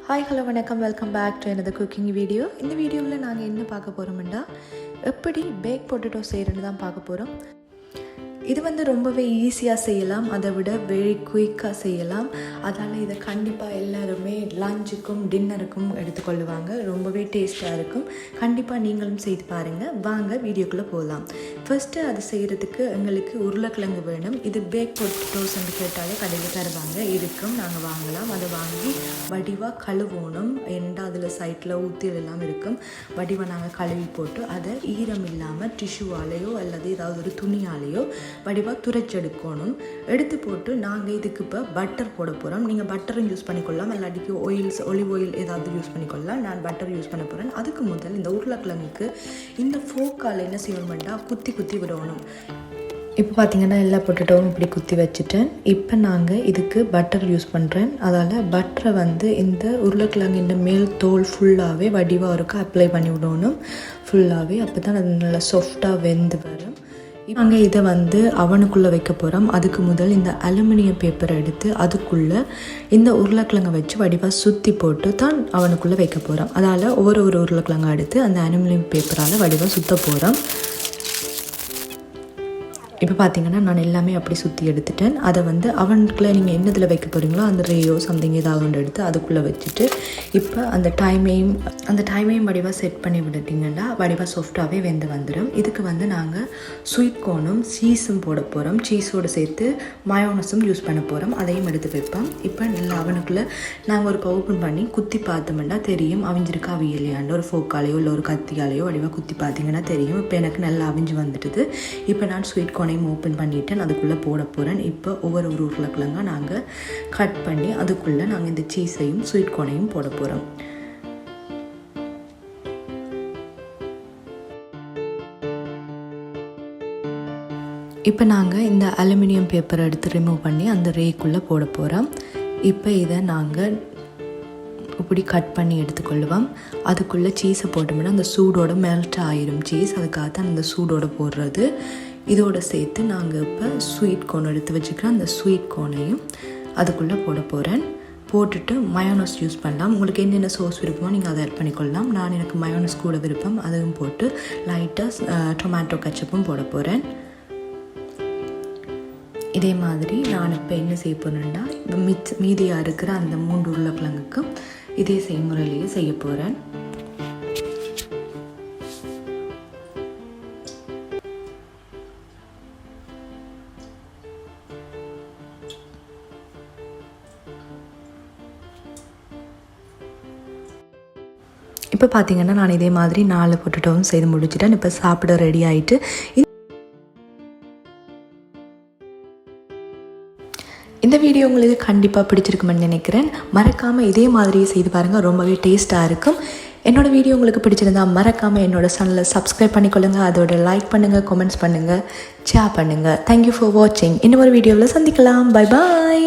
Hi hello வணக்கம், welcome back to another cooking video. இந்த வீடியோவில் நாங்கள் என்ன பார்க்க போகிறோம்னா, எப்படி பேக் பொட்டேட்டோ செய்கிறேன்னு தான் பார்க்க போகிறோம். இது ரொம்பவே ஈஸியாக செய்யலாம், அதை விட வெரி குயிக்காக செய்யலாம். அதனால் இதை கண்டிப்பாக எல்லாருமே லஞ்சுக்கும் டின்னருக்கும் எடுத்துக்கொள்ளுவாங்க. ரொம்பவே டேஸ்ட்டாக இருக்கும். கண்டிப்பாக நீங்களும் செய்து பாருங்கள். வாங்க வீடியோக்குள்ளே போகலாம். ஃபஸ்ட்டு அது செய்கிறதுக்கு எங்களுக்கு உருளைக்கிழங்கு வேணும். இது பேக் பொட்டேட்டோஸ்ன்னு கேட்டாலே கடையில் தருவாங்க, இருக்கும், நாங்கள் வாங்கலாம். அதை வாங்கி வடிவாக கழுவணும். அதில் சைட்டில் ஊத்தியில் எல்லாம் இருக்கும். வடிவாக நாங்கள் கழுவி போட்டு அதை ஈரம் இல்லாமல் டிஷ்யூவாலேயோ அல்லது ஏதாவது ஒரு துணியாலேயோ வடிவாக துரைச்செடுக்கணும். எடுத்து போட்டு நாங்கள் இதுக்கு இப்போ பட்டர் போட போகிறோம். நீங்கள் பட்டரும் யூஸ் பண்ணிக்கொள்ளலாம், இல்லாட்டிக்கு ஒலிவ் ஆயில் ஏதாவது யூஸ் பண்ணிக்கொள்ளலாம். நான் பட்டர் யூஸ் பண்ண போகிறேன். அதுக்கு முதல் இந்த உருளைக்கிழங்குக்கு இந்த ஃபோக்கால் என்ன செய்யணும்னா குத்தி குத்தி விடணும். இப்போ பார்த்தீங்கன்னா எல்லா பொட்டேட்டோவும் இப்படி குத்தி வச்சுட்டேன். இப்போ நாங்கள் இதுக்கு பட்டர் யூஸ் பண்ணுறேன். அதால் பட்டரை இந்த உருளைக்கிழங்கு இந்த மேல் தோல் ஃபுல்லாகவே வடிவாக இருக்க அப்ளை பண்ணி விடணும் ஃபுல்லாகவே. அப்போ தான் அது நல்லா சாஃப்டாக வெந்து வரும். நாங்கள் இதை அவனுக்குள்ளே வைக்க போகிறோம். அதுக்கு முதல் இந்த அலுமினியம் பேப்பரை எடுத்து அதுக்குள்ளே இந்த உருளைக்கிழங்கை வச்சு வடிவாக சுற்றி போட்டு தான் அவனுக்குள்ளே வைக்க போகிறோம். அதால் ஒவ்வொரு உருளைக்கிழங்கை எடுத்து அந்த அலுமினியம் பேப்பரால் வடிவாக சுற்ற போகிறோம். இப்போ பார்த்தீங்கன்னா நான் எல்லாமே அப்படி சுற்றி எடுத்துட்டேன். அதை அவனுக்குள்ளே நீங்கள் என்னதில் வைக்க போகிறீங்களோ அந்த ரேயோ சம்திங் ஏதாவது ஒன்று எடுத்து அதுக்குள்ளே வச்சுட்டு இப்போ அந்த டைமையும் வடிவாக செட் பண்ணி விட்டுட்டிங்கன்னா வடிவாக சாஃப்டாகவே வெந்து வந்துடும். இதுக்கு நாங்கள் ஸ்வீட் கோனும் சீஸும் போட போகிறோம். சீஸோடு சேர்த்து மயோனஸும் யூஸ் பண்ண போகிறோம். அதையும் எடுத்து வைப்போம். இப்போ நல்லா அவனுக்குள்ளே நாங்கள் ஒரு ஓப்பன் பண்ணி குத்தி பார்த்தோம்னா தெரியும் அவிஞ்சிருக்கா அவியலையாண்டு. ஒரு ஃபோக்காலேயோ இல்லை ஒரு கத்தியாலேயோ வடிவாக குத்தி பார்த்தீங்கன்னா தெரியும். இப்போ எனக்கு நல்லா அவிஞ்சு வந்துட்டுது. இப்போ நான் ஸ்வீட் கோனையும் ஓப்பன் பண்ணிவிட்டேன். அதுக்குள்ளே போட போகிறேன். இப்போ ஒவ்வொரு உருளைக்கிழங்கா நாங்கள் கட் பண்ணி அதுக்குள்ளே நாங்கள் இந்த சீஸையும் ஸ்வீட் கோனையும் போட போகிறோம். இப்போ நாங்கள் இந்த அலுமினியம் பேப்பரை எடுத்து ரிமூவ் பண்ணி அந்த ரேக்குள்ளே போட போகிறோம். இப்போ இதை நாங்கள் இப்படி கட் பண்ணி எடுத்துக்கொள்ளுவோம். அதுக்குள்ளே சீஸை போட்டோம்னா அந்த சூடோட மெல்ட் ஆயிரும் சீஸ். அதுக்காக தான் அந்த சூடோடு போடுறது. இதோடு சேர்த்து நாங்கள் இப்போ ஸ்வீட் கோன் எடுத்து வச்சுக்கிறோம். அந்த ஸ்வீட் கோனையும் அதுக்குள்ளே போட போகிறேன். போட்டுட்டு மயோனஸ் யூஸ் பண்ணலாம். உங்களுக்கு என்னென்ன சோஸ் விருப்பமோ நீங்கள் அதை ஆட் பண்ணிக்கொள்ளலாம். எனக்கு மயோனஸ் கூட விருப்பம். அதுவும் போட்டு லைட்டாக டொமேட்டோ கெச்சப்பும் போட போகிறேன். இதே மாதிரி நான் இப்போ என்ன செய்ய போகிறேன்னா மீதியாக இருக்கிற அந்த 3 உருளைக்கிழங்குக்கும் இதே செய்முறையிலேயே செய்ய போகிறேன். இப்போ பார்த்தீங்கன்னா நான் இதே மாதிரி 4 பொட்டேட்டோவும் செய்து முடிச்சிட்டேன். இப்போ சாப்பிட ரெடி ஆகிட்டு இந்த வீடியோ உங்களுக்கு கண்டிப்பாக பிடிச்சிருக்குமென்னு நினைக்கிறேன். மறக்காமல் இதே மாதிரியே செய்து பாருங்கள், ரொம்பவே டேஸ்ட்டாக இருக்கும். என்னோடய வீடியோ உங்களுக்கு பிடிச்சிருந்தா மறக்காமல் என்னோடய சேனலை சப்ஸ்கிரைப் பண்ணிக்கொள்ளுங்கள். அதோட லைக் பண்ணுங்கள், கமெண்ட்ஸ் பண்ணுங்கள், ஷேர் பண்ணுங்கள். தேங்க்யூ ஃபார் வாட்சிங். இன்னொரு வீடியோவில் சந்திக்கலாம். Bye bye.